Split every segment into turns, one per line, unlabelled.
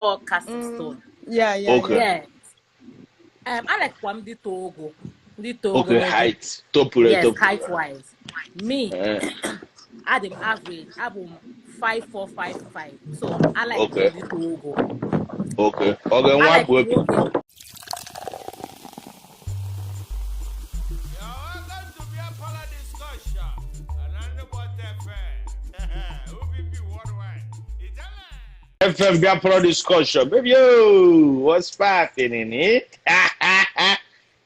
or cast stone.
Yeah.
Yes. I like one the Togo. The Togo.
Okay, height. Topure.
Yes, height wise. Me, I'm average. I'm 5'4", 5'5". So I like
Okay.
the Togo.
Okay. Okay.
I like
One
walking.
Welcome to be a Parlor discussion. And I'm about UBP worldwide.
FM Parlor discussion. Baby, yo, what's happening?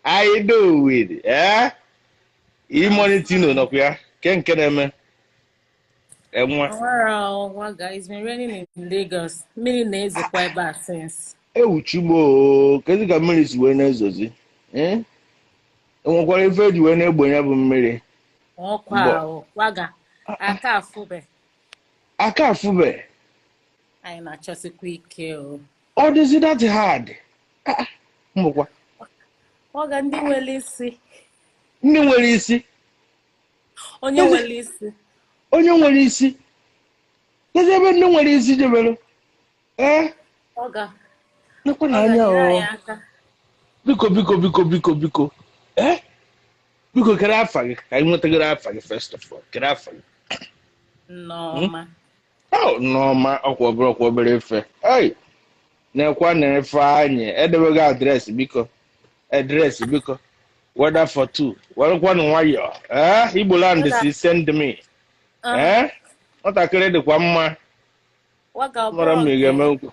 How you doing? Monitino no kuya. Ken keneme.
Well, guys, been raining in Lagos. Many days quite bad since.
Uchigbo, kezi ka mmiri si wee na-ezozi. Enwekwara ife ji wee na-egbo ya bụ mmiri.
Waga, aka afube.
Aka afube.
I na just a quick kill.
Or is it that hard? Mbokwa.
Waga ndị nwere isi.
Ndị nwere isi.
Onye nwere isi.
Onye nwere isi. Kezi ebe ndị nwere isi jebere.
Waga.
Nekwa na anya o. Biko. Biko kere afa gị ka anyị nwetagoro afa gị first of all. Kere afa gị.
Nneọma.
Oh, Nneọma ọkwa obere efe. Hey. Nekwa na efe anyị edebego adreesị biko. Adreesị biko. Weather for two. Welekwa na nwayọ. Igbo land si send me. Nwatakịrị dịkwa mma.
Waga
Mara m ga-eme nkwu.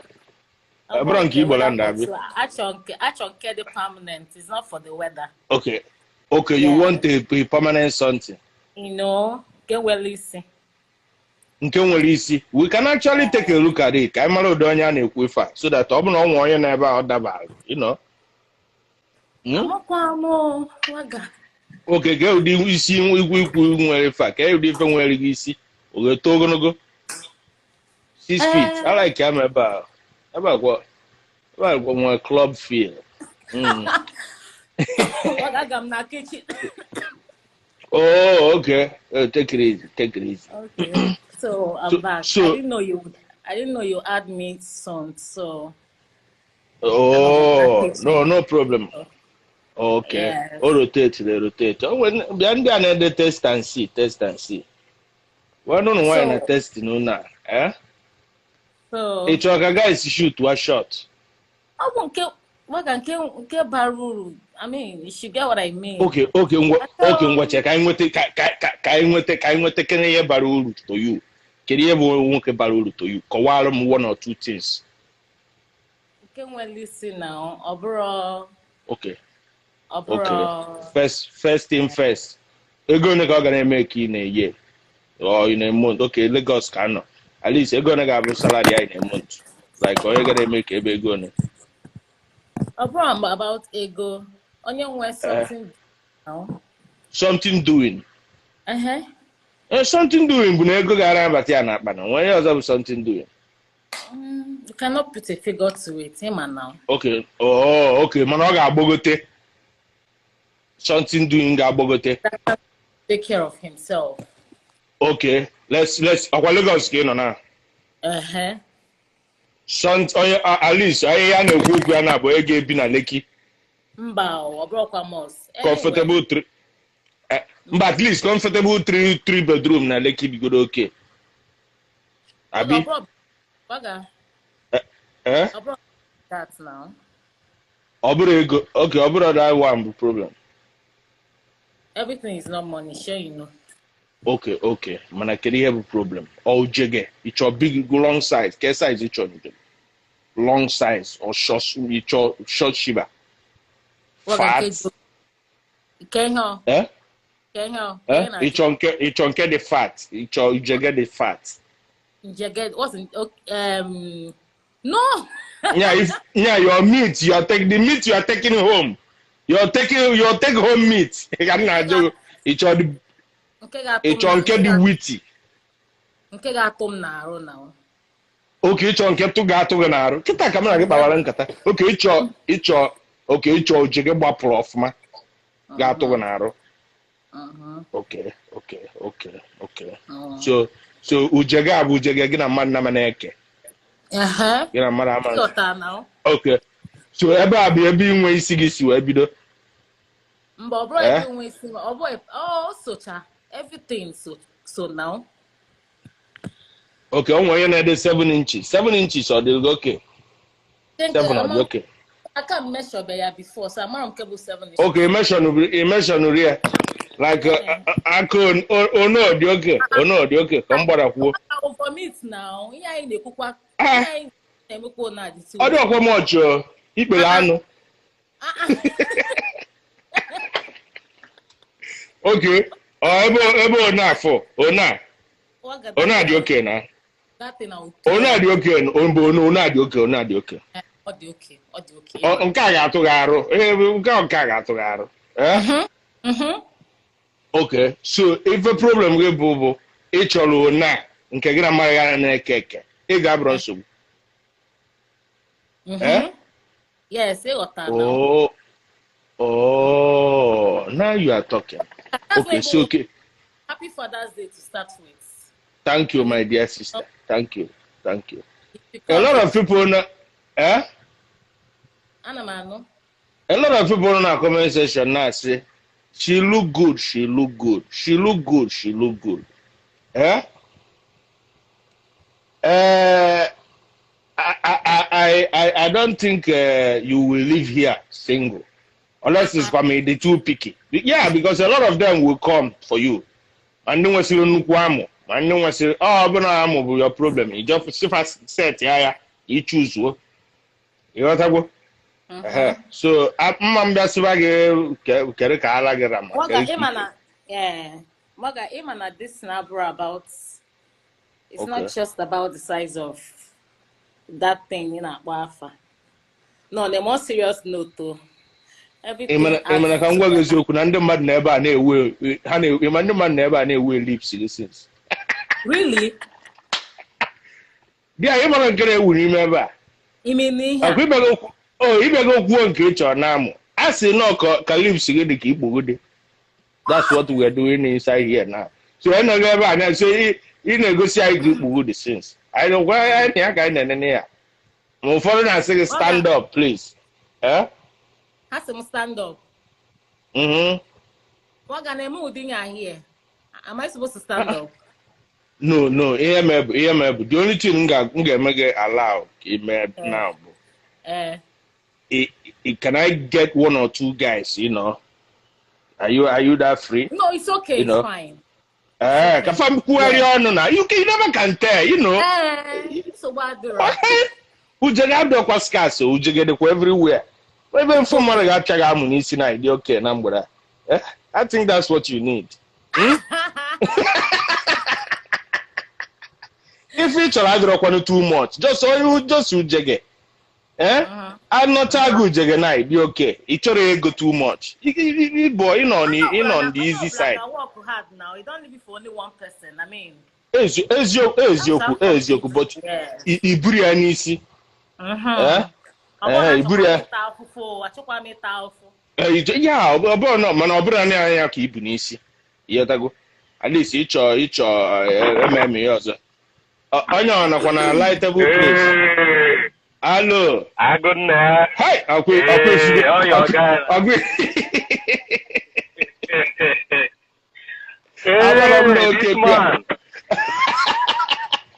Abro nke Igbo land abi.
Actually, the permanent is not for the weather.
Okay, you want a permanent something.
You know, get well easy.
Nke nwere isi. We can actually take a look at it. Ka anyị mara ụdị onye a na-ekwu ife a so that ọ bụ na ọnwa onye na-ebe a ọ dabara, you know.
Waga.
Okay, ga ụdị isi ikwu nwere ife a, ka ụdị ife nwere gị isi. O ga-eto ogologo. 6 feet. I like him about what my club feel. Oh, okay. Take it easy.
Okay. So I'm back. I didn't know you had me son. So.
Oh no problem. Okay.
Yes.
Oh, rotate. Oh, when behind the test and see. Well, don't know why na test no na.
So.
It's like a guy shoot one shot.
I won't get baruru. I mean, you should get what I mean.
Okay. Watch it. Can you baruru to you? Can you baruru to you? Kowalum one or two things.
Okay, well, listen now. Overall.
Okay. First thing first. You're gonna make in a year or in a month. Okay, Lagos cannot. At least you're gonna have a salary in a month. Like, or you're gonna make a big one.
About ego. On your way something now.
Something doing. Something doing. When you go around, but you're not. When you have something doing.
You cannot put a figure to it, man. Now.
Okay. Oh, okay. Manoga Bogote. Something doing Bogote.
Take care of himself.
Okay. Let's. Lagos again now. At least I know who we are now, but I gave been a Lekki. Comfortable three. But at least comfortable three bedroom na Lekki be good okay. Abi.
That now.
Okay, that one problem.
Everything is not money, sure you know.
Okay. Man, I can have a problem. Oh, jege. It's your big long size. What size is your long size or short? It's your short shiba. Fat.
Can't help.
It's on the fat. It's your jege the fat.
Jege wasn't no.
Yeah, your meat. You are taking the meat. You are taking home. You take home meat. It's your It's on the witty.
Okay, got them now.
Okay, it's on kept to gato ganaro. Kita camera get bawalan kata. Okay, it's your jigga prof ma. Gato ganaro. Okay. So ujega gina man na maneke. Gị na mmadụ ama nsị.
Ịghọta now.
Okay. So ebe a bụ ebe inwe isi gị si wee bido.
Mgbe ọ bụrụ ebe inwe isi ọ bụ socha everything so now.
Okay, onwe onye na-ede 7 inches. 7 inches ọ dịrị gị okay? 7 ọ dị okay?
I can't measure ya before, so I'm on cable 7 inches.
Okay, measure ya. Like aka ono dị okay. Ono dị okay. Ka m gbara kwuo.
Over meat now. Ihe anyị na-ekwukwa. Ihe anyị na-emekwa na dị.
Ọ dị ọkwa mọchị ikpere anụ. Okay. Ebe ona afọ. Ona dị okay na. Ona dị okay. Ona dị okay. Ona dị okay.
Ọ dị okay.
Nke a ga-atụ gị arụ. Nke a ga-atụ gị arụ. Okay. So ife problem gị bụ ị chọrọ ona nke gị na mmadụ ya na-eke eke. Ị ga-abụrụ nsogbu.
Yes, now
you are talking. Okay, so okay.
Happy Father's Day to start with.
Thank you, my dear sister. Thank you. A lot of people now, A lot of people in our comment section now say, she look good. I don't think you will live here single. Unless it's coming, the too picky. Yeah, because a lot of them will come for you. And no one say no and no one say, oh, but I'm your problem. You just set you choose one. You know what I mean? So I'm just
this about it's not just about the size of that thing, you know, no, the more serious note though. Everything.
Can go with you. Ndị mmadụ na-ebe a na-ewe ha ndị mmadụ na-ebe a na-ewe lips since.
Really?
Bịa ịmara nke na-ewu n'ime ebe a.
Ime n'ihe.
Ibego kwuo nke ị chọrọ na-amụ. A sị na ka lips gị dị ka ikpogode. That's what we are doing inside here now. So I know ebe a na so ị na-egosi anyị ka ikpogode since. I don't why anyị aka anyị na-enene ya. Ma ụfọdụ na-asị gị stand up please.
Has some stand up. What can I move here? Am I supposed to stand up?
No. EMF. The only thing I'm make allow now. Can I get 1 or 2 guys? You know, are you that free?
No, it's okay.
You know?
It's fine.
You never can tell. You know.
So what do
I? Scarce. Everywhere. Even for money, I check out money. Okay, number. I think that's what you need. If it's a lot too much, just you jagge. I'm not a good jagge night. Be okay. It's already go too much. Boy, in on the easy side.
I work hard now. You don't leave it for only one person. I mean.
But iburi anisi.
Yeah,
no, man, I keep n'isi. Yetago. At least each MM also. Anya na kwana lightable place. Hello.
Good night.
Hi,
okay. Oh, your guy. This man.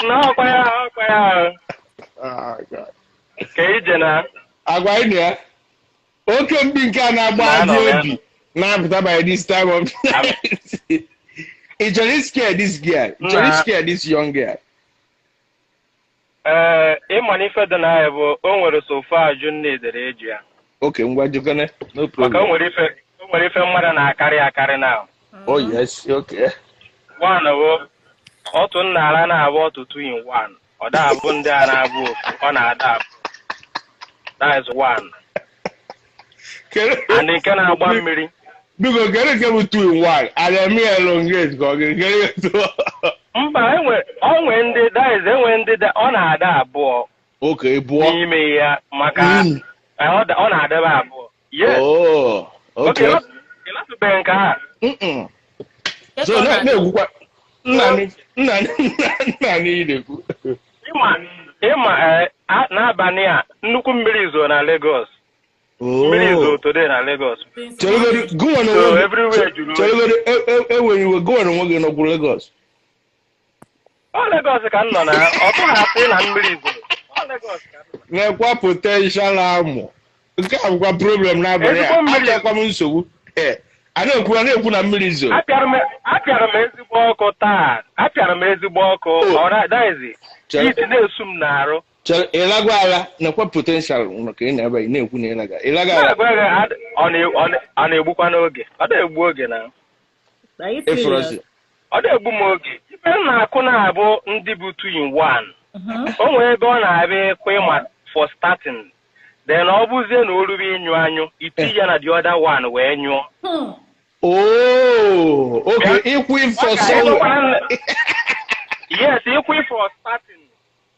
No, kwaya.
Oh God.
Kejena.
Agwa ini okay, mbinka na agba obi. Now by this time of night. It's just scared this girl. It's scared this young girl.
Money na ebo o nwere so far June dere eji ya.
Okay, ngwa jukene. No problem.
Maka o nwere ife mmadụ na-akarị now.
Oh yes, okay.
One wo otu nnara na-abụ otu 2 in 1. Ọ da abụ ndị a na-abụ ọ na-ada abụ. That is 1. And in Canada, 1 million.
Because get it 2 in 1. And then me alone get it.
When did the honor that boy.
Okay, boy.
Me, Maka. I heard the honor that boy. Yes.
Oh, okay.
You have to bank.
So, let me what? Nani.
ịma n'abalị a nnukwu mmiri zo na Lagos. Mmiri zo today na Lagos.
Chelugodi go on
So everywhere juru.
Chelugodi ewe go on nwoge no Lagos.
Ọ Lagos ka nọ na ọ bụ hapụ na mmiri zo. Ọ Lagos ka nọ.
Na-ekwa potential amụ. Nke a bụkwa problem n'abalị a. Achọkwa m nsogbu. A na-ekwu na mmiri zo.
Apịara m ezigbo ọkụ taa. Apịara m ezigbo ọkụ. Ọ daizi. Iti na-esu m n'arụ.
Ịlagwa ala na-ekwa potential maka ị na-ebe na-ekwu na ịlaga. Ịlaga ala.
Ọ na-egbukwa n'oge. Ọ na-egbu oge na. Ọ na-egbu m oge. Ife m na-akụ na-abụ ndị bụ 2 in 1. O nwere ebe ọ na-abịa ịkụ ịma for starting. Then ọ bụzie na oruru ịnyụ anyụ, iti ya na the other one wee nyụọ.
Oh, okay. Equip for someone.
Yes, equip for starting.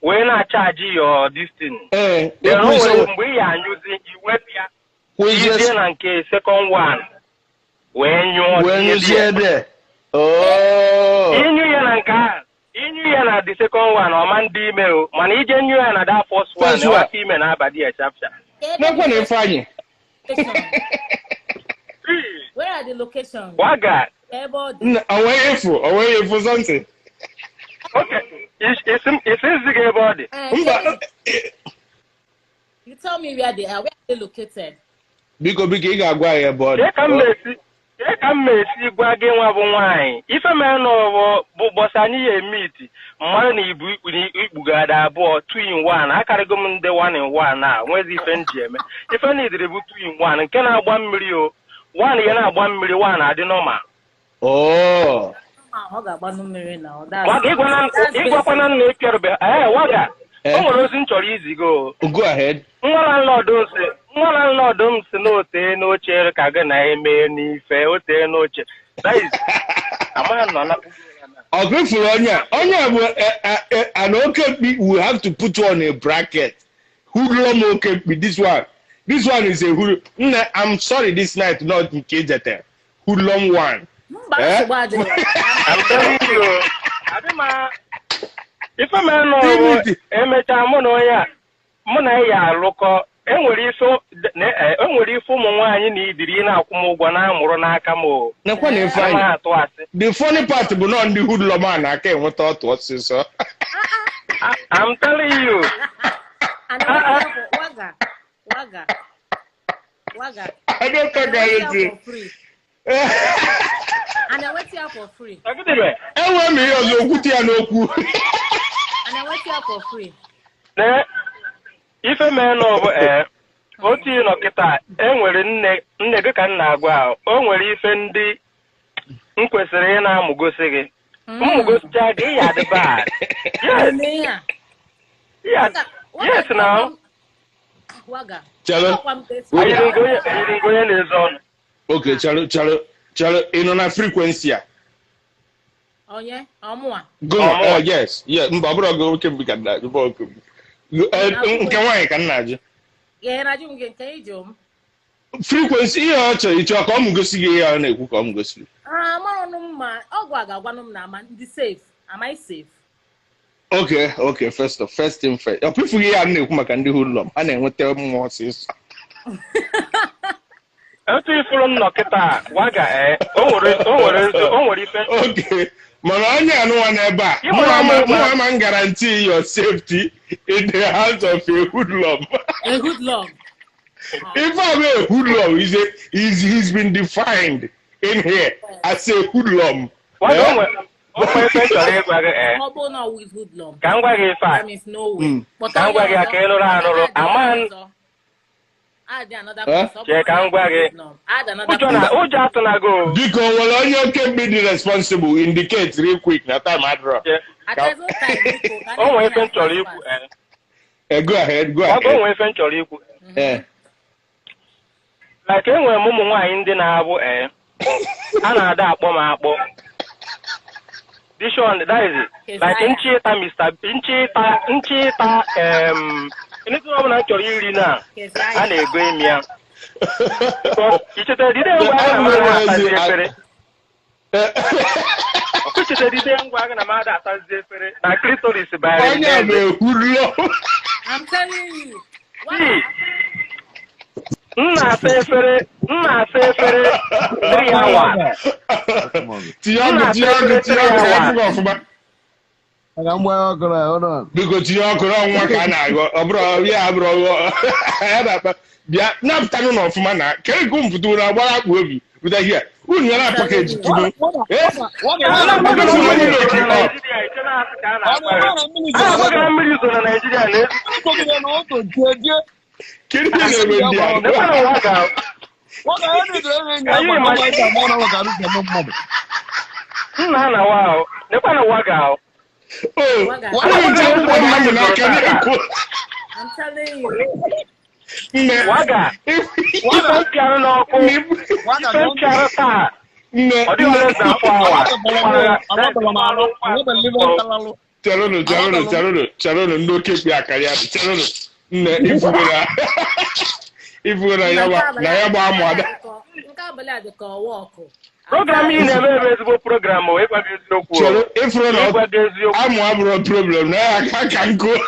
Wee na-charge your this thing. Then o nwere mgbe ya anyụzi iwepụ ya. Izie na nke second one. Wee nyụọ.
Wee nyụzie there. Oh.
Inyu ya na nke a. Inyu ya na the second one ọma ndị ime o. Mana ije nyu ya na that first one na waka ime na abadi ya chapcha.
N'ekwe na ife anyị.
Where are the locations?
Waga.
Away for something.
Okay. It's easy ebe ọ dị.
You tell me where they are. Where are they located?
Biko ị ga-agwa ya ebe ọ dị.
Ka m esi gwa gị nwa bụ nwaanyị ife mere n'ọbụ bụ bọsị anyị ya emiti mmadụ na ibu ikpugada abụọ 2 in 1 akarịgo m ndị 1 in 1 a nwezi ife nji eme ife na idiri bụ 2 in 1 nke na-agba mmiri o 1 ya na-agba mmiri 1 adị normal.
Ọ ga-agbanụ mmiri na
ịgwakwana nna ekerebe waga o nwere ozi m chọrọ izigo.
Go ahead.
Nwa landlord m si n'ote n'oche ka gị na-eme n'ife ote n'oche.
Ọgụfuru onye bụ an okekpi we have to put on a bracket. Hoodlum okekpi this one is a hoodlum. Nne, I'm sorry this night not nke jete. Hoodlum one.
I'm telling you. Ife mere n'ọrụ emechaa mụ na ya alụkọ enwere ife ụmụ nwaanyị na idiri na-akwụ m ụgwọ na-amụrụ n'aka m o.
Nekwa na ife anyị. The funny part bụ na ndị hoodlum a na-aka enweta ọtụ ọsịsọ.
I'm telling you.
Waga.
I don't think I
for free. And I went here for free.
Enwe m ihe ọzọ okwute ya n'okwu.
And I went here for free.
Ife mee n'ọbụ otu nọ kịta enwere nne gị ka m na-agwa o nwere ife ndị m kwesịrị ị na-amụgosi gị mmụgosicha gị ya dị bad. Yes now.
Waga.
Chalo.
Ayiri ngoye na-ezo ọnụ.
Okay, chalo ị nọ na frequency a.
Onye ọmụa.
Go yes. Yeah, mba ọ bụrụ oge oke mbi ka na bụ oke. Nke nwaanyị ka nna ajụ.
Ya na ajụ m nke ijom.
Frequency ihe ọ chọrọ ịchọ ka ọ mụgosi gị ihe ọ na-ekwu ka ọ mụgosi gị.
Amarọnụ m ma ọgwụ a ga-agwanụ m na ama ndị safe. Am I safe?
Okay, first thing first. Ọ pụfụghị ihe a na-ekwu maka ndị hoodlum a na-enweta mmụọ ọsịsọ.
Etu ifuru m nọ kịta waga o nwere ife.
Okay. Mana onye anụwa n'ebe a mụ ama guarantee your safety in the hands of a hoodlum.
A hoodlum.
If I'm a hoodlum, he's been defined in here as a hoodlum.
With hoodlum.
Ka m gwa gị ife a.
That means no way.
Ka m gwa gị aka ịlụrụ anụrụ ama
add another person.
Che ka m gwa gị.
Add another person.
Ụjọ atụnago.
Biko nwere onye oke mmiri responsible indicate real quick na time adrọ.
O nwere ife m chọrọ ikwu.
Go ahead.
O nwere ife m chọrọ ikwu. Like enwere m ụmụ nwaanyị ndị na-abụ a na-ada akpọ m akpọ. This one, that is it. Like nchita anything ọbụla m chọrọ iri na a na-ego imi ya. Icheta dide ngwa a na-amara atazi efere. Which is a didn't wagon a mother as different. Na clitoris by
I'm telling you.
Nna sefere 3 hours.
Tiago,
hold on.
because Tiago, nwa ka na-agọ, ọ bụrụ ya abụrụ ya na-akpa bịa napụta n'ụlọ ọfụma na ka ego mfutu na agbara akpụ obi pụta ihe unu ya na pakeji tudo kedu ihe na-eme ndị a
nna na wow nekwa na waga
I'm telling you.
Waga. Ife piano no ko. Ife piano ta. Odi ole na kwa wa.
Chalolo ndo kepi akari ati chalolo nne ifugora na ya gba amada
Nka bele ade ko work.
Program yi na ebe ezigbo program o ekwa bi okwu.
Chalo ifro na amu abro problem na ya ka nko.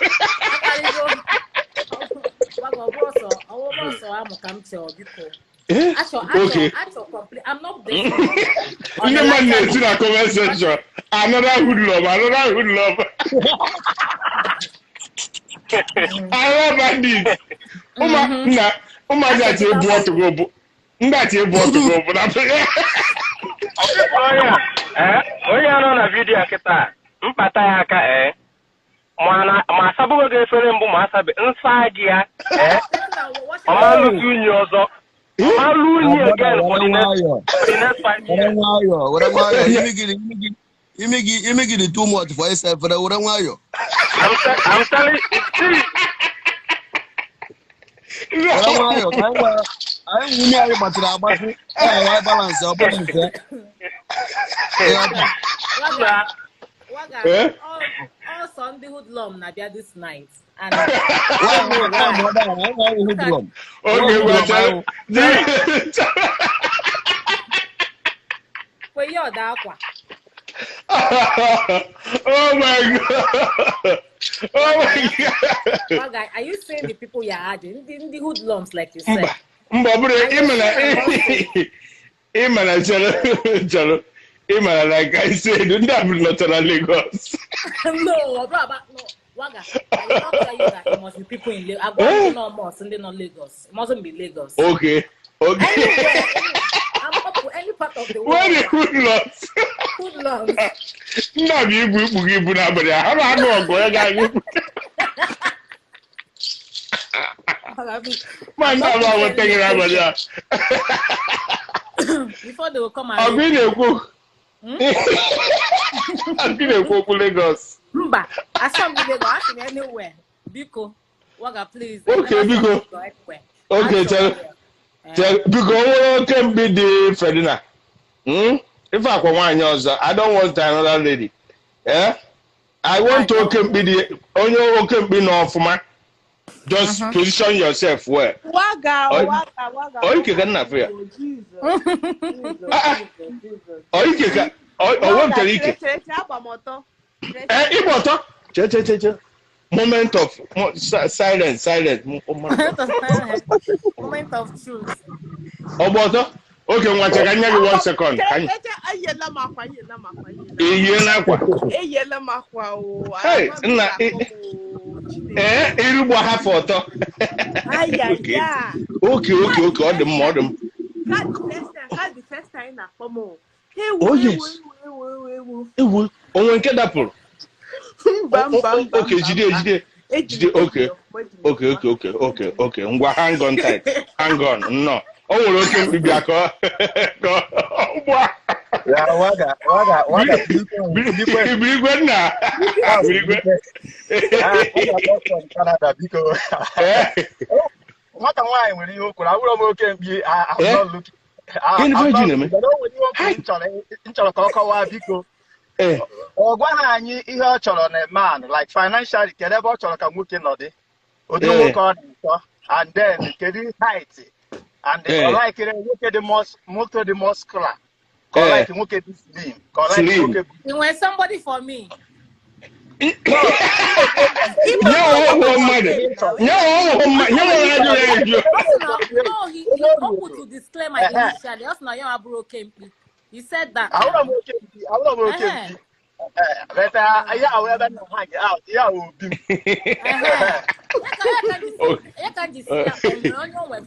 Okay.
I'm not there.
Man in a comment section. Another hood love. I love bandits. That's a boy to go. That's a boy to go. But
onye nọ na vidiyo kịta mpata ya aka ma asabugo ga-efere mbụ ma asabe nsa gị ya ọmalụ gị unyi ọzọ ọmalụ unyi again for the next 5 years.
Imagine too much for yourself for the Urangayo.
I'm telling you.
I'm really but I balance up.
All Sunday hoodlum na there this night. And where you da akwa?
Oh my god. Oh my god.
Waga, are you saying the people you're adding? The hoodlums like you said?
Imana, like I said, don't have not on Lagos.
No, Waga, I will not tell you that it must be people in Lagos. I've got no more Sunday not Lagos. It mustn't be Lagos.
Okay.
Anywhere, I'm up to any part of the world.
Where the hoodlums?
Hoodlums.
No, you put up there. How about going? Man, I was thinking about that.
Before they will come and
I've been a cook. I've been a cook Lagos.
Mba, I saw me Lagos anywhere. Biko, Waga, please.
Okay, Biko. Okay, tell Biko, can be the Ferdinand. If I want yours, I don't want another lady. Yeah? I want to can be the only can be no for my. Just position yourself well.
Waga.
Oh, you can have here. Oh, you can. Oh, what can you get? Moment of silence.
Moment of truth.
Oh, but okay, what can you 1 second? Irubo half auto. Okay. All the modern.
That's the first time na pomo.
Oh yes. It will. Oh, when get apple. Okay, Jide. Okay. Ngwa hang on tight. Hang on. No. Oh, we're okay with Biako.
Yeah, waga.
Big one now.
Canada because what am I when you could? I will okay be. I'm not looking. I'm not looking. Or one you on a man like financially, can ever talk a mookie noddy. And then get it height. And they like it, look at the muscular. Like nwoke dị slim.
Slim.
You want somebody for me?
No,
he put to disclaimer initially. Also, now you are broken. He said that.
I want to okay. But yeah, I will not hang out. Yeah, will be.
You can just say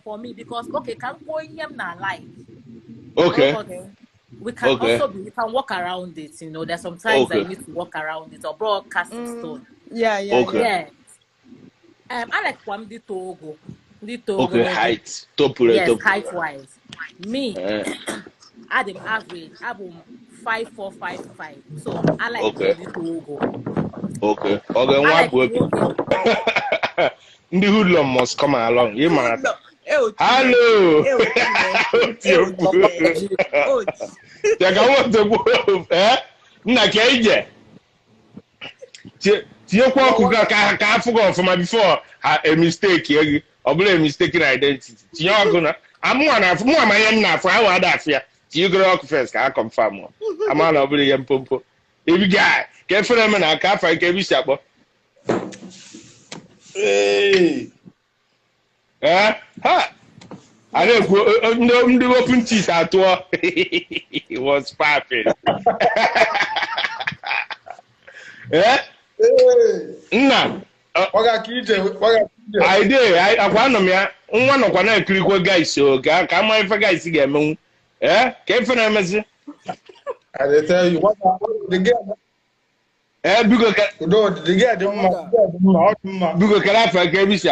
for me because okay, can go in him now live.
Okay.
We can also we can walk around it, you know. There's sometimes I need to walk around it or broadcast stone.
Yeah.
Yes. I like one the Togo.
Okay, height.
Yes, height wise. Me, I'm average. I'm 5'4", 5'5". So I like the Togo.
Okay. The hoodlum must come along. You man. Hello. Nna ka ije. Tie kwa okuka ka forgot from before a mistake here. Obule a mistaken identity. Tie ogu na amu amanye na afọ awa da afia. Tie go rock first ka confirm. Ama na obule yem pompo. Ebi guy, ke fere me na ka afa ke bi siapo. Hey. Ha. I don't go open teeth at all. It was perfect. Yeah? Nah. I did. I found me. One of one critical guys. So, come on, if a guy see them. Eh? Came for them.
I tell you what the girl.
Because
the girl,
because can I forget this?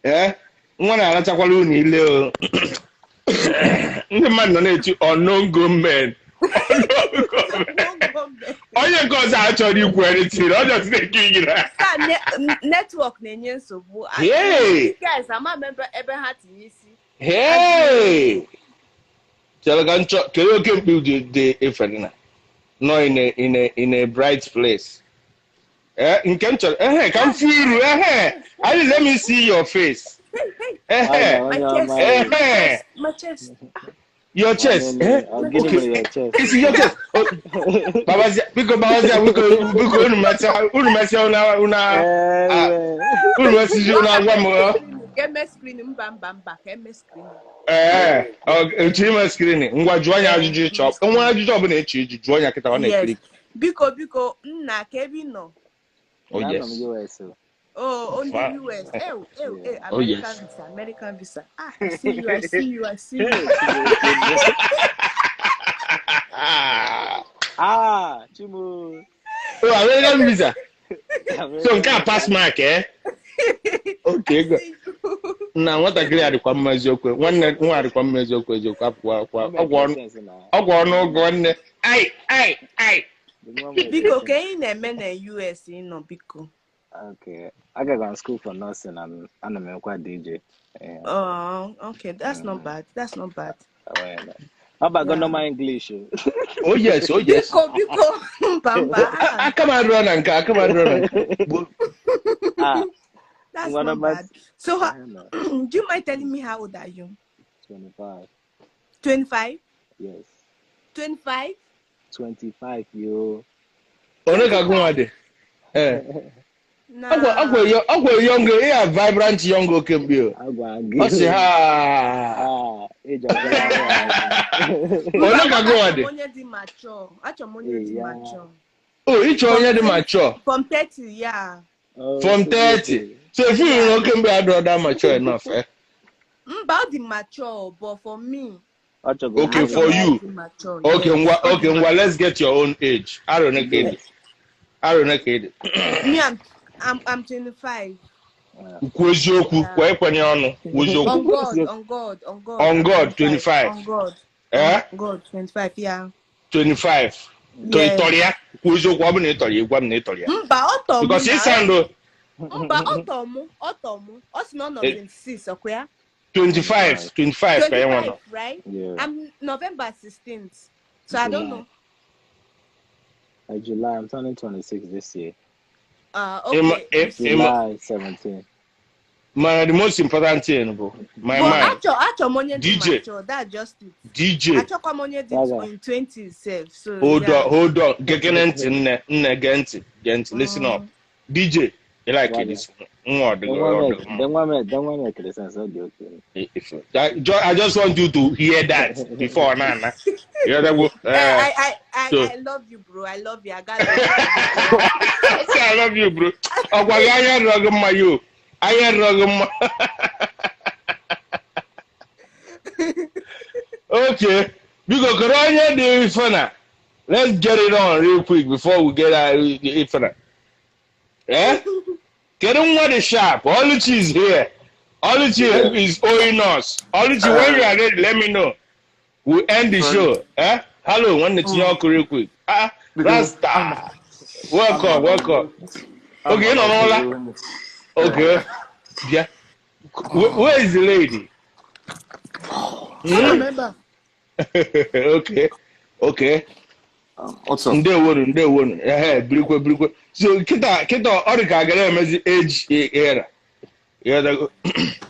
Eh? One I let you know. The man no need to unknown government. All your cause actually equality. I just thinking you know.
Network nenye so.
Hey.
Guys, I'm a member ever had to see.
Hey. Tell can build the Efrena. No in a bright place. In Kentucky, come feel you. Let me see your face.
My chest.
Your chest.
I'll give you your chest.
It's your chest. Babazia, because we go
Get me screen, get me screen.
Screen. Ngwa juanya ajụjụ chop. Nwa ajụjụ ọbụla echi juanya kita ọ na-eklik.
Biko nna Kevin no.
Oh yes.
Oh, on the US. American visa. I see you.
Chimu.
Oh, American visa. So nka pass mark Okay, good. Na nwata gịrị adịkwa mma eziokwu. Nwanne nwa adịkwa mma eziokwu akwa. Ọgwọ n'ụgwọ nne. Ai.
Biko ka ị na-eme na US nọ biko.
Okay, I got to school for nursing and I'm a DJ.
Oh, okay, that's not bad. How
about normal English?
Oh yes.
Biko, Bamba.
I come and run.
That's not bad. So, do you mind telling me how old are you?
25.
25?
Yes.
25?
25, yo.
Agwa younger, yeah, vibrant young okembio. What's ha? Oh, each one the mature.
From 30, yeah.
From 30. So if you okembio I draw that mature enough, eh?
About the mature, but for me.
Okay, for you. Okay,
yes.
Well, let's get your own age. I don't know.
Me, I'm 25.
On God, 25.
On God.
Eh?
On God, 25, yeah.
25.
Yes.
Because he sound.
Otomu. Us not 26, okay?
25,
right?
Yeah.
I'm November 16th. So I don't know.
July, I'm turning 26 this year.
Okay.
July 17.
the most important thing, bro. My mind.
DJ. That's just it.
DJ.
Achokomonye did in 20 itself. So
hold on. Gente. Listen up. DJ. You like it?
Then one make the sense of the
I just want you to hear that before Nana.
I love you, bro. I love you. I got
I love you, bro. I okay. Because Corona de Fana. Let's get it on real quick before we get out of Fana. Eh? Get on what is sharp. Oluchi is here. Oluchi is owing us. Oluchi, when you are ready, let me know. We'll end the show. Eh? Hello, one the talk real quick. Rasta. Welcome. Okay, no. Okay. Yeah. Where is the lady?
remember.
Okay.
What's up?
They won. Brikwe. So kita orika gare mezi age era. Yeah,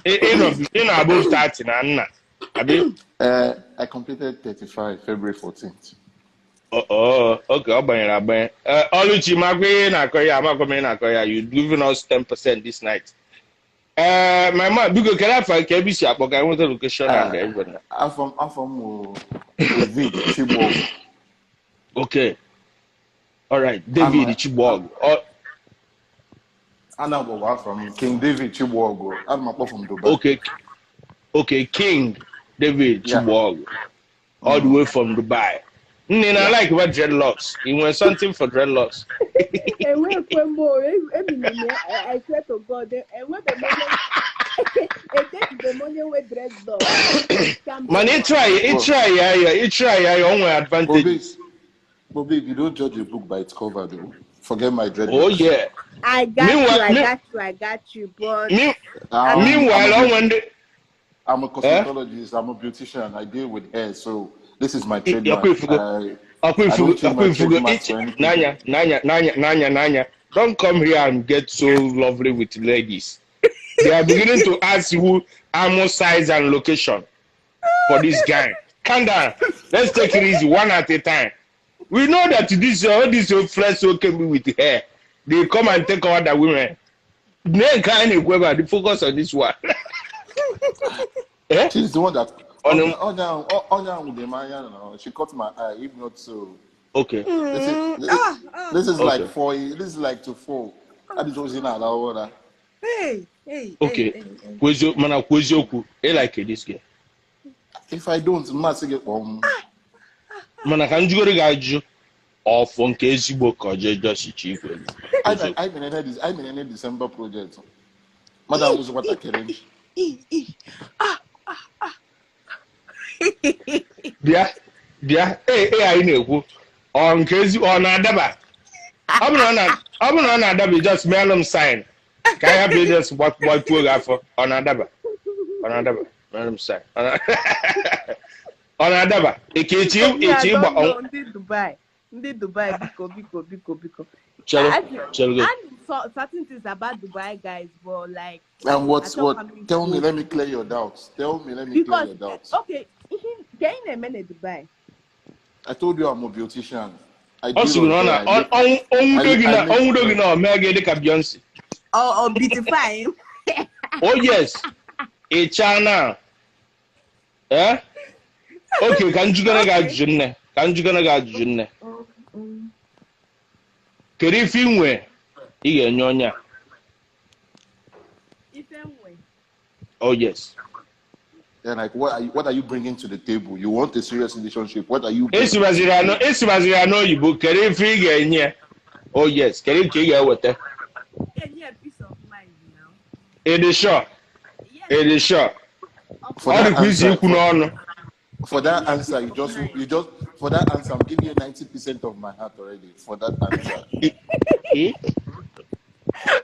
in above 30 na. Abi
I completed 35 February 14th.
Okay, abanye. Oluchi magwe na koya, you giving us 10% this night. My mom, because can I find KBC? I want the location and everything.
I'm from David Chibok.
Okay. All right, David Chibok.
I'm from King David Chibok. I'm from Dubai.
Okay, King David Chibok. All the way from Dubai. I like about dreadlocks. You want something for dreadlocks?
I swear to God, and what the money with dreadlocks. Man,
it try, your own advantage.
Bobby, you don't judge a book by its cover, though. Forget my dreadlocks.
Oh, yeah.
I got you, but...
Meanwhile,
I'm a cosmetologist, I'm a beautician, I deal with hair, so... This is my trademark.
Nanya. Don't come here and get so lovely with ladies. They are beginning to ask you ammo size and location for this guy. Calm down. Let's take it easy, one at a time. We know that this flesh can be with hair. They come and take all the women. They can't focus on this one.
She's the one that. She caught my eye. If not so,
okay.
This is like 4. This is like to 4. I just was in that order.
Hey.
Okay. Where's your man? Where's your cool? I like this guy.
If I don't, must get home.
Man, I can't go to guide or from case you book or just cheap.
I'm in a December project. Mother was what I can.
Hey, I know. On case on Adaba. I'm not Adaba, just mail sign. Can I be just what poor guy for on Adaba? Mail sign. On Adaba. It's
Dubai. Biko. Certain things about Dubai guys, but like.
And what? Tell me, let me clear your doubts. Okay,
can you name Dubai?
I told you I'm a beautician.
Oh, beautify.
Oh yes, a China. Eh? Okay, can you gonna get June? Kerifinwe, Iga Nyonya. Oh yes.
Then like, what are you bringing to the table? You want a serious relationship? What are you?
It's Mazirano. You book Kerifinwe. Oh yes, Kerifinwe water.
Peace of mind, you know.
It is sure.
For that answer, you just for that answer, I'm giving you 90% of my heart already. For that answer,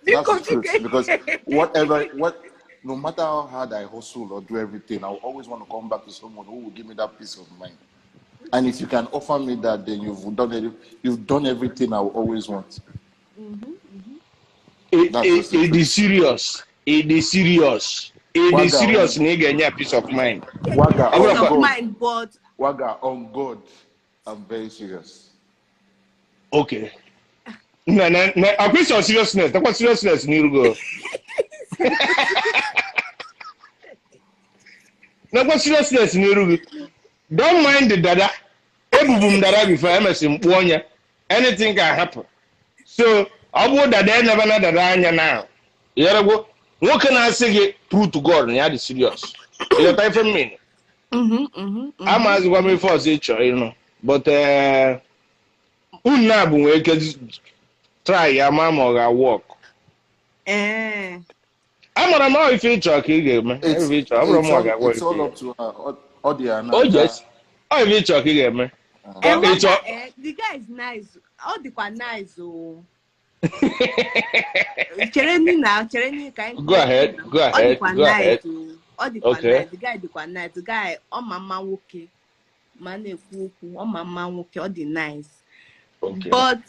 that's the truth. Because no matter how hard I hustle or do everything, I'll always want to come back to someone who will give me that peace of mind. And if you can offer me that, then you've done everything I will always want.
It is serious. It is serious. It is serious. Nigga, peace of mind.
Waga,
peace of mind, but
Waga, on God, I'm very serious.
Okay. No. I quit your seriousness. That's what seriousness need to go. That's what seriousness need to go. Don't mind the dada. Ebubum dada before MSM one year. Anything can happen. So I would that they never know that now. You know what can I say? Prove to God, and you serious. You're time for me. I'm as one me for you know. But unabu we can try your mama or walk. I'm gonna know if you talk again,
It's all up to her.
Oh yes. Oh, if you talk again, man.
The guy is nice. All the quite nice. Oh. Go
ahead.
All the okay. The guy the quite nice. The guy on mama okay. Man on mama okay. All the nice.
Okay.
But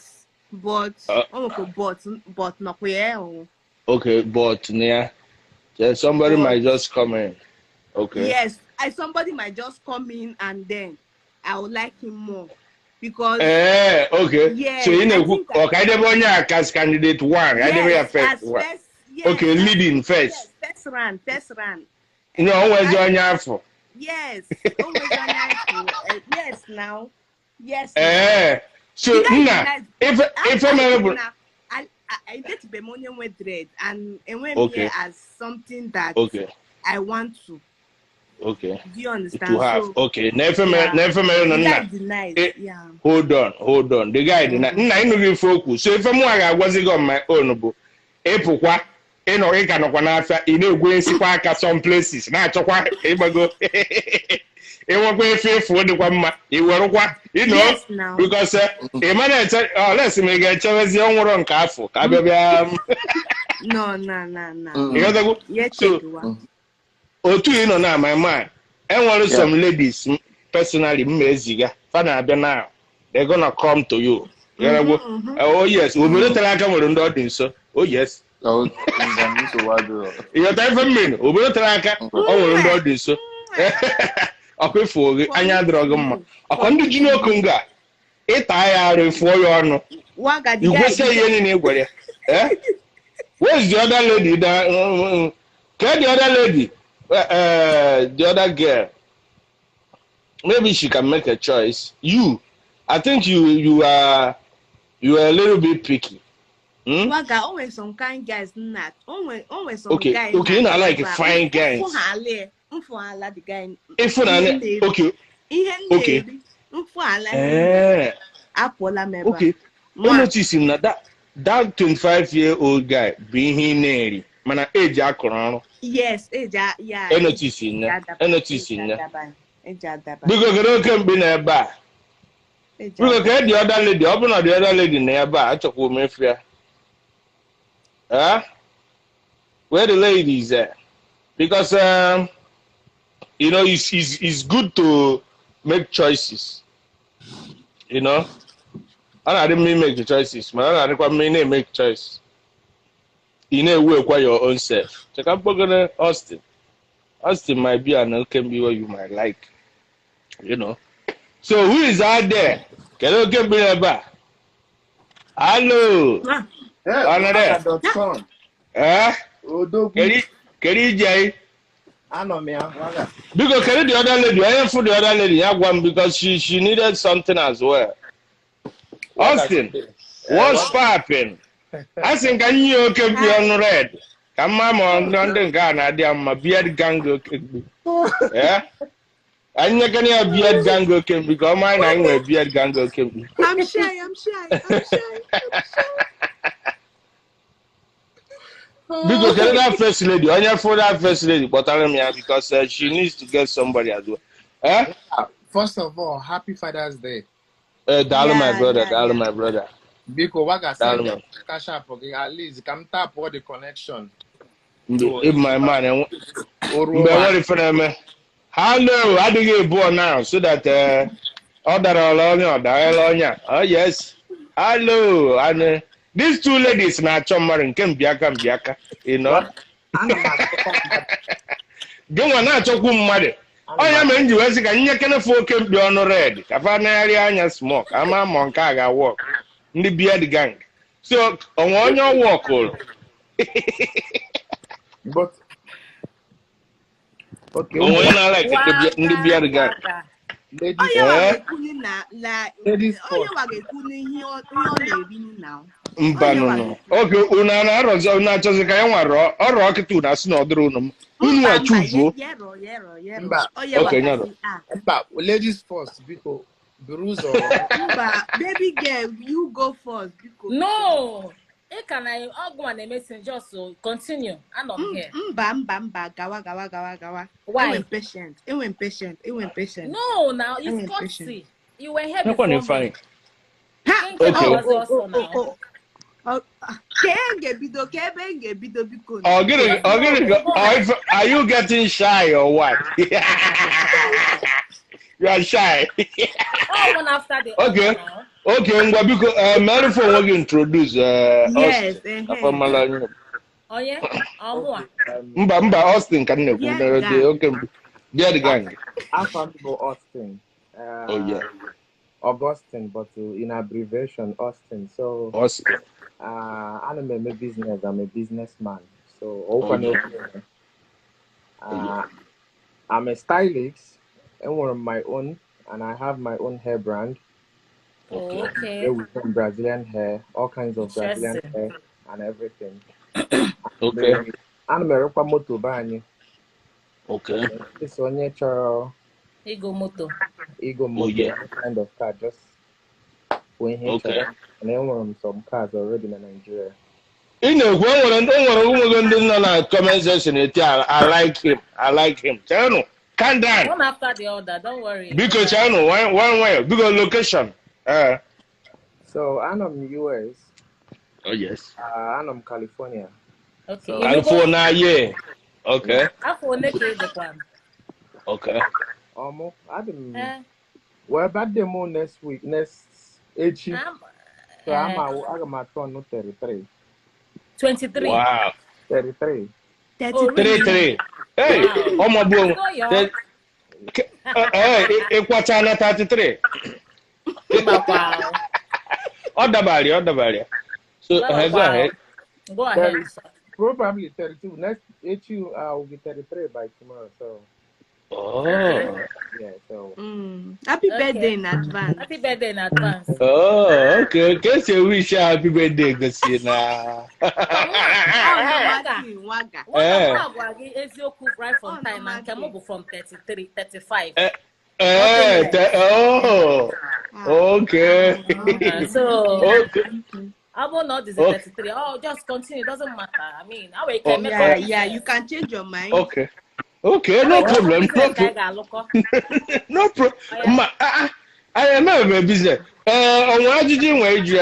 not where.
Okay, but yeah, somebody might just come in. Okay.
Yes, somebody might just come in and then I would like him more because.
Okay.
Yes,
so you know, okay, I never as candidate one.
Yes,
I never first one.
Yes,
okay, leading first.
Yes, first run.
No, always on your for.
Yes, always on your yes now. Yes.
So now, if I'm able.
I get to be money with dread and when me as something that I want to.
Okay.
Do you understand?
To have.
So,
okay. Never mind. Hold on. The guy did not. I know you focus. So if I'm wasn't on my own, Epokwa, I cannot go and some places. Now, go. It won't be faithful to one. You know,
yes, now.
Because a man said, let's make a choice. Young one careful.
No.
So, you know now, my mind. And one of some ladies, personally, Meziga, Fana now, they're gonna come to you. Oh yes, we will tell come on the so. Oh yes.
Oh,
you're time for me. We will tell on the so. Okay, for anya drogum. Akondi jino kunga. Itaya for your no. You go say anywhere. Where's the other lady that the other lady? The other girl. Maybe she can make a choice. I think you are a little bit picky.
Waga always some kind guys not. Always some guys.
Okay, not like fine guys.
The guy.
Okay. Noticing that 25-year-old guy being married. Mana age akoro.
Yes, age yeah.
Noticing that. Because you can be nearby. Because the other lady, open the other lady nearby. I took woman fear. Where the lady is at? Because you know, it's good to make choices. You know, I didn't mean make the choices, man. I didn't make choice. In a way, by your own self. Check out Austin. Austin might be and can be what you might like. You know. So who is out there? Can you get me a bar? Hello. Can you Jay?
I know me.
Because the other lady, I am for the other lady. I want because she needed something as well. Austin, what's popping? I think I knew can be on red. Come on, London Ghana, my beard gango can be. Yeah? I'm not gonna have beard gango can be. Come on, I'm a beard gango can be.
I'm shy.
Because that first lady, on your for that first lady, but I mean, because she needs to get somebody as well.
First of all, happy Father's Day.
My brother.
Because what I said, cash up, okay, at least come tap all the connection.
If my man, hello, how do you born now so that oh yes, hello, and these two ladies now chummer and can biaka, you know. Gị nwa na-achọkwu mmadụ. Onye mere nji wee sị ka nye kenefu oke mkpi ọnụ red ka fa na-arị anya smoke ama ma nke a ga-awọk ndị beard gang. So onwe onye ọwọkụrụ.
But okay,
Onwe na like ndị beard gang.
Ladies
onye wagekwu n'ihe ọ na-eri na
Mba no. Okay, una na arọzi una achọzi ka ya nwara ọrụ ọkịta una asị na ọdịrị unu unu achuvuo. Okay, nyaro.
Ladies first, because Bruzo.
Baby girl, you go first. Because
no. Can I go and message just so continue? I'm not here.
Gawa. Why? You impatient.
No, now it's courtesy. You were here before me.
Fine.
Okay.
Are you getting shy or what? You are shy.
One after the
okay.
Other now.
Okay, because Mary for what you introduce
yes,
Austin.
Oh yeah?
Mba Austin can okay. Yeah, the gang.
I'm from Austin.
Oh yeah.
Augustine, but in abbreviation, Austin. So
Austin.
I'm a business. I'm a businessman. So open I'm a stylist and one of my own, and I have my own hair brand.
Okay.
With some Brazilian hair, all kinds of Brazilian hair and everything.
Okay.
I'm a moto bani.
Okay.
This one nature.
Ego moto.
Oh, yeah.
Kind of car, just when he
okay.
And I want some cars already in Nigeria.
In a one comment section, I like him. Tell no, calm down.
One after the other, don't worry.
Because I know one way, because location.
So I'm in US.
Oh yes.
I'm in California.
Okay.
So,
California, yeah. Okay. Okay.
Well, back the moon next week, next 18. So I'm turn 33.
23.
Wow.
33.
33. Hey, oh my boy. Equatana 33. Other so go ahead.
Go ahead.
Probably 32. Next 18, I will be 33 by tomorrow. So.
Oh.
Yeah, so.
Happy birthday in advance.
Happy birthday in advance.
Oh, okay. Guess you wish you happy birthday, Gusina.
Right from time and come up from 33, 35.
Oh, okay.
So,
okay.
I will not this 33. Oh, just continue. It doesn't matter. I mean, I can make
you can change your mind.
Okay. Okay, no problem. No problem. I am a business. On what did you wage?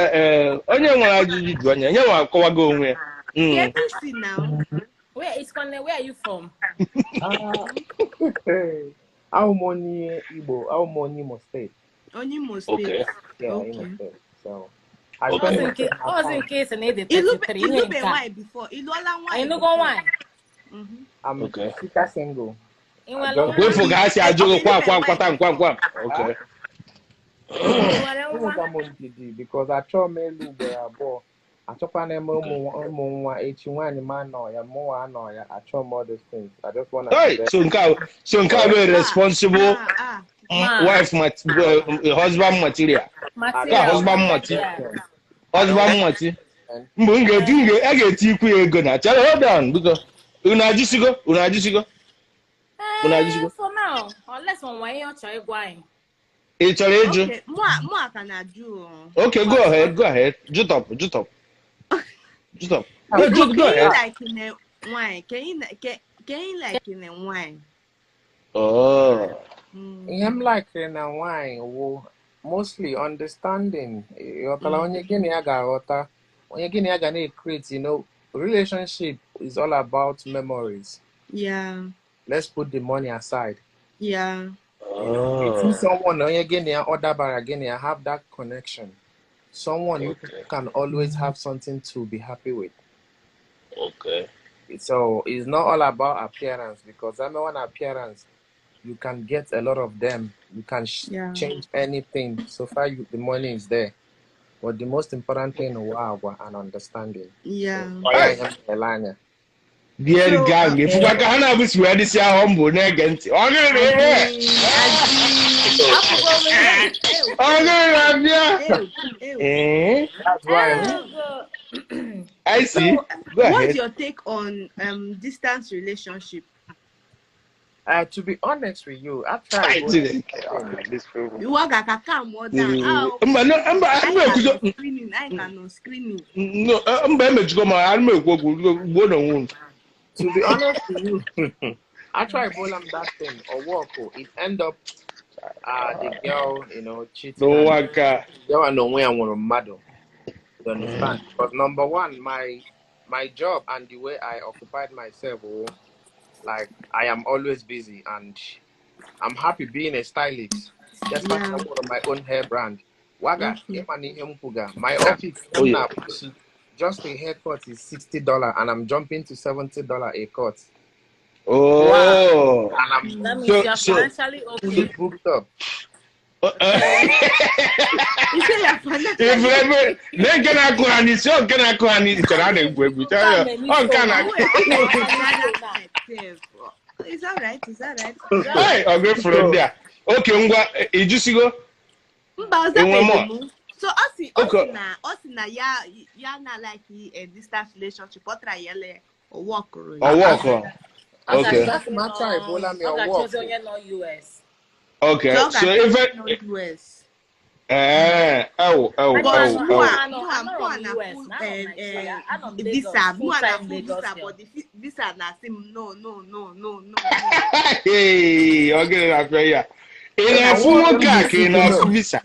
Only one I did you onye akọwa go onwe.
Now.
Where are you from?
Aumoni Igbo, Imo State.
Imo State.
Okay.
Yeah, Imo State. So
I was in case I needed 33.
You been why before?
I know go why.
I'm
okay.
Single.
Wait for guys, I do kwam. Okay.
Because I saw me look I took an more H1 man or more annoy. I saw more these things. I just want to.
Hey, so be responsible wife, husband material. Husband material. Mbunge, I get you gonna tell hold on because unajisigo.
For now, unless one way or try going.
It's a region. Okay, go ahead. Jut up. Go ahead.
Like in a wine. Can you like in a wine?
Oh.
I'm like in a wine. Mostly understanding. When you create, relationship is all about memories.
Yeah.
Let's put the money aside.
Yeah.
Oh.
If someone have that connection. Someone you can always have something to be happy with.
Okay.
So it's not all about appearance, because I know an appearance, you can get a lot of them. You can change anything. So far, the money is there. But the most important thing is an understanding.
Yeah.
So,
dear gang, if you can have this where this year humble against
that's why
I see.
So,
Go ahead.
what's your take on distance relationship?
To be honest with you, I tried.
You work at a camp more than screening.
No, I'm going to go my arm.
To be honest with you, I try Bolam that thing or walk. It end up the girl, cheating.
No one can.
Girl, no way I want to mad. You understand? But number one, my job and the way I occupied myself, like I am always busy, and I'm happy being a stylist. That's why I'm one of my own hair brand. Waga, my office, just a haircut is $60, and I'm jumping to $70 a cut.
Oh,
wow. And that means you're financially okay.
Booked up.
It's all right.
Hey, I'll go from there. Okay, you just go.
So, Osina, ya na like a distance relationship, or try or walk.
Okay. Okay, so if
US. Visa na sim no.
Hey, okay, that's right. Yeah. In a full car, can of visa.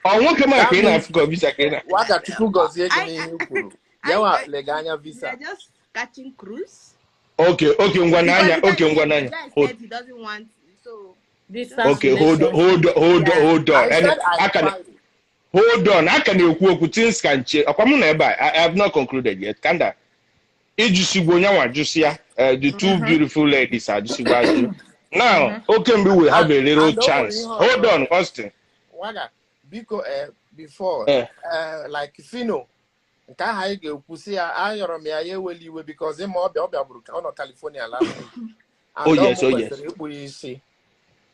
I won't come out in Africa visa.
What are two goes here? Yeah, Leganya visa.
Just catching cruise.
Okay, Ngwananya.
He doesn't want so.
Okay, hold on. Hold on. I can you things can change. I have not concluded yet. Kanda. The two beautiful ladies are just now. Okay, we will have a little chance. Hold on, Austin.
Because before, like Fino, because they more California last week.
Oh yes.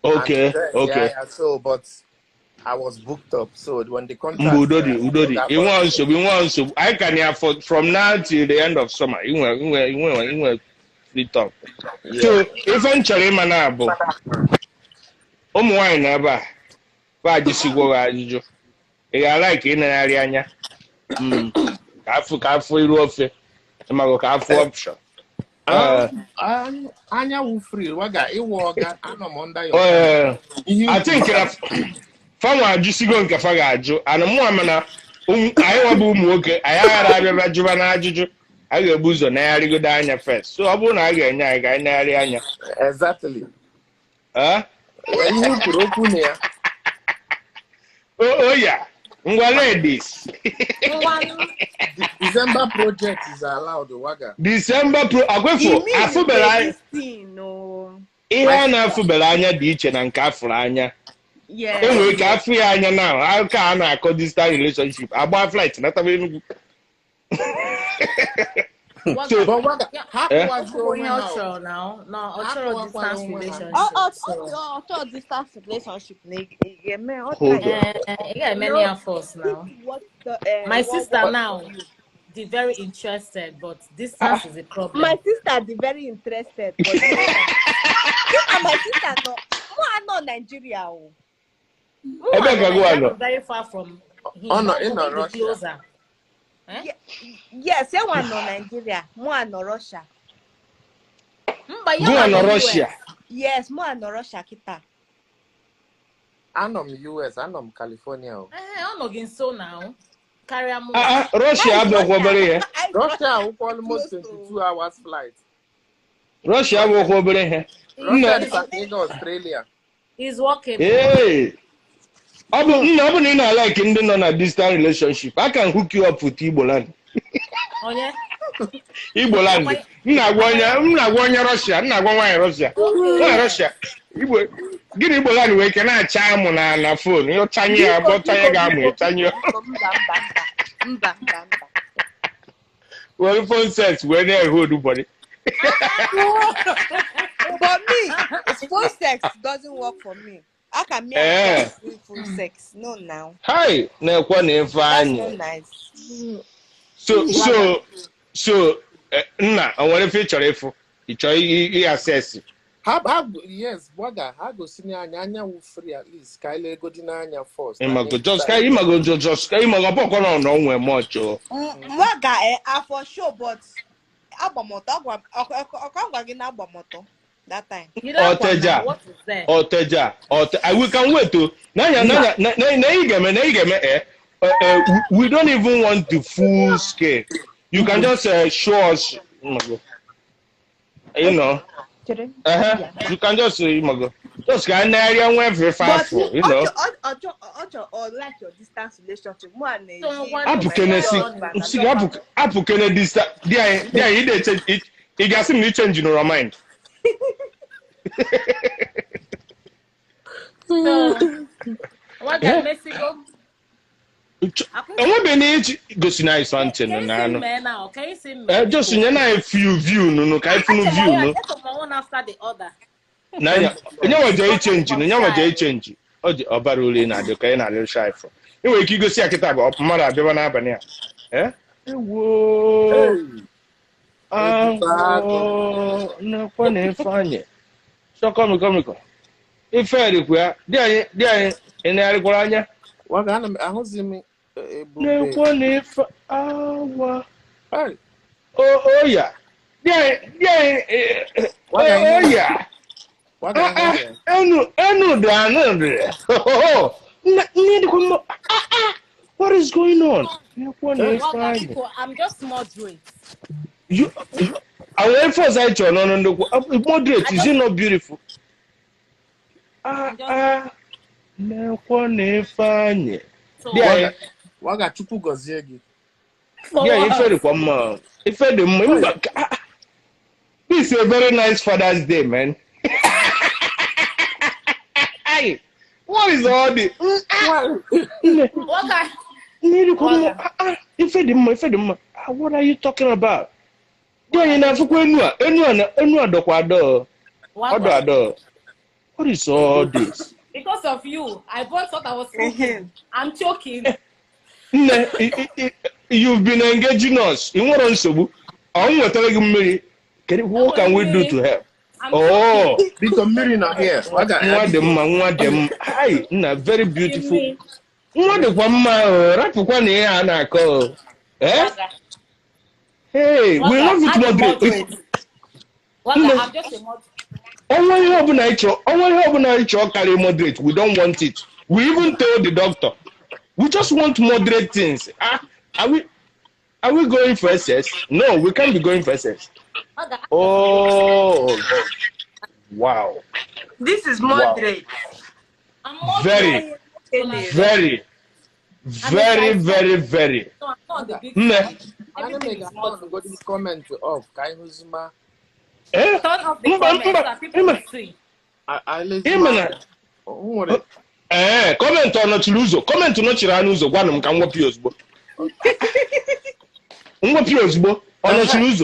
Okay.
Yeah, so but I was booked up. So when the contract
we want so I can afford from now till the end of summer. You were free talk. So if I'm cherry manabo, wine never. Why just go ajo? I like in an area. Kafu iruofe. Emago kafu option.
Anya will free. Waga, I'm under your.
I think Fama just go and Kafagajo, and a Muamana, I will okay. I had a Juvana Juju. I will booze on air, go down your first. So I won't again, Anya.
Exactly.
Huh?
You broke here.
Oh, yeah. Ladies.
December project is allowed, Waga.
December I go for Afubela. Ihana Afubelanya beach and Kafranya.
Yeah.
Anyway, Kafrianya now. How can I call this time relationship? About flight, not available.
So, but what
was going out now? No, distance relationship. Yeah, many of us now. My sister now, the very interested, but distance is a problem.
My sister, the very interested, but my sister no, not Nigeria.
Very
far from him.
Oh no, in Russia.
Yes, I want no Nigeria, more no Russia.
Go no Russia.
Yes, more no Russia kita.
I'm US, I'm California.
I'm not getting so now. Carry on.
Russia,
Russia will almost 22 hours flight.
Russia will go over here.
Russia is in Australia.
He's working.
Hey. I'm not like in a distant relationship. I can hook you up with Igbo land.
Oh yeah.
Igbo land. Nna Russia, nna Russia. Why Russia? Igbo gịnị Igbo land wee ke na-acha amụ na phone. Yo tanye abọta ya ga-amụ tanye.
Mba.
Well, phone sex when they hold body.
For me, phone sex doesn't work for me. I can make full sex. No, now.
Hi, na kwa na fine.
That's not nice.
So, nna, I want to feature if you try assess.
Yes, Waga, I go see Anya will free at least. Kyle go dinanya first.
Imago just no much.
Waga, for sure, but Abamoto, that time.
Oteja. We can wait to. We don't even want the full scale. You can just show us. You know. You can just just get an area where very fast, you know.
Or like your distance relationship.
Apukene distance. He got some new change in your mind.
So, what can Mexico?
And what benefit goes in nice something now?
Can you see me?
Just in a few view, no, can you view?
One after the other.
Now, you know what they change. Oh, the overruling at the kind of shy for. You go see a kitab of Mother Devana Bania. Eh? Whoa. No funny. So come. If fair, there, in Aricolania.
What I was in me.
No one if oh yeah. Yeah. What is going on?
I'm just moderate.
I went for that moderate. Is it not beautiful? No one funny.
Waga chupu goziegi.
Yeah, if this is a very nice Father's Day, man. What is all this? What are you talking about? What is all this?
Because of you, I once thought I was smoking. I'm choking.
You've been engaging us. In what also? What can we do to help?
Because Mary not here.
What them? Hi, very beautiful. What the one hey, we love you to moderate.
I'm just a moderate.
Only carry moderate. We don't want it. We even told the doctor. We just want moderate things. Are we going for SS? No, we can't be going for SS. Oh, wow.
This is moderate.
Wow. Very.
I don't make a go to comment of Kaihuzuma.
Turn off the comments so people will see.
I
comment on not lose. Comment on not Chiranuzo. One of them can whoop you. Whoop you, on not lose.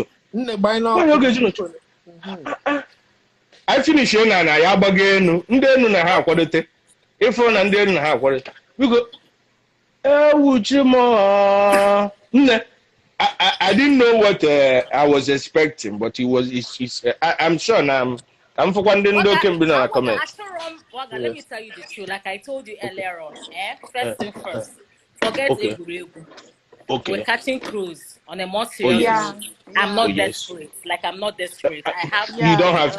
I finish and I have again. Then I have what it. If one and then I have what it. We go. Would you more? I didn't know what I was expecting, but it was. I'm sure now. I'm for one day. Can be a comment.
Let me tell you the truth. Like I told you earlier on, first thing first. Forget Eguregu.
Okay.
We're catching cruise on a more serious note. I'm not desperate. Like I'm not desperate. I have.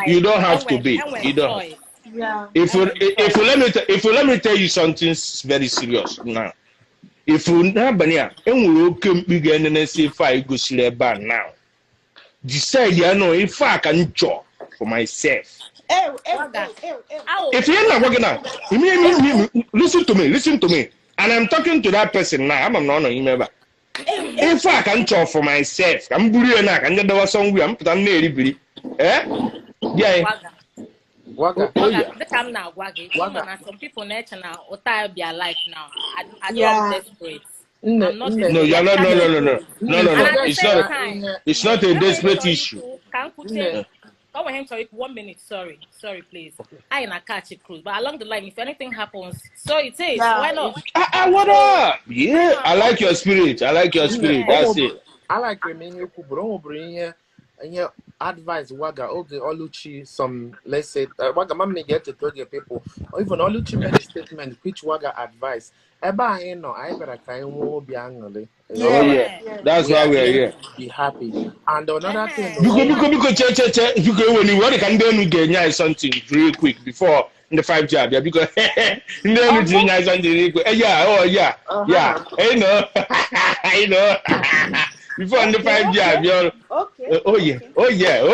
You don't have to be. You don't.
Yeah.
If you let me tell you something very serious now. If you Bania, and we can begin and see if I go see now. Decide, if I can job for myself. If you're not working out, listen to me, and I'm talking to that person now. I'm not on email. If I can talk for myself, I'm bullying. I can get the somewhere. I'm putting nearly. Eh? Yeah.
Waga.
Oh yeah.
The time now, Waggy. Some people nature now, or tired their life now. I don't desperate. I'm not desperate.
No, you're not. No.
And at the same time,
it's not a desperate issue.
Can't put it. Come on, sorry, 1 minute. Sorry, please. I ain't a catch a cruise, but along the line, if anything happens, so it is. Why not?
What up? Yeah, I like your spirit. I like your spirit. That's it.
I like your menu, but bring here and your advice. Waga, okay, Oluchi, some let's say Waga, mammy get to tell your people, or even Oluchi made a statement, which Waga advice. Eba, you know, I better kind will be angry.
Oh yeah, that's why we are here.
Be happy. And another thing,
because check. You go when you want to can do get something real quick before the 5 job. Yeah, because in the anything something real quick. Yeah, oh yeah. I know. Before the 5 job, you
Okay.
Oh yeah. You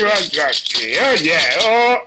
are got me. Oh yeah. Oh.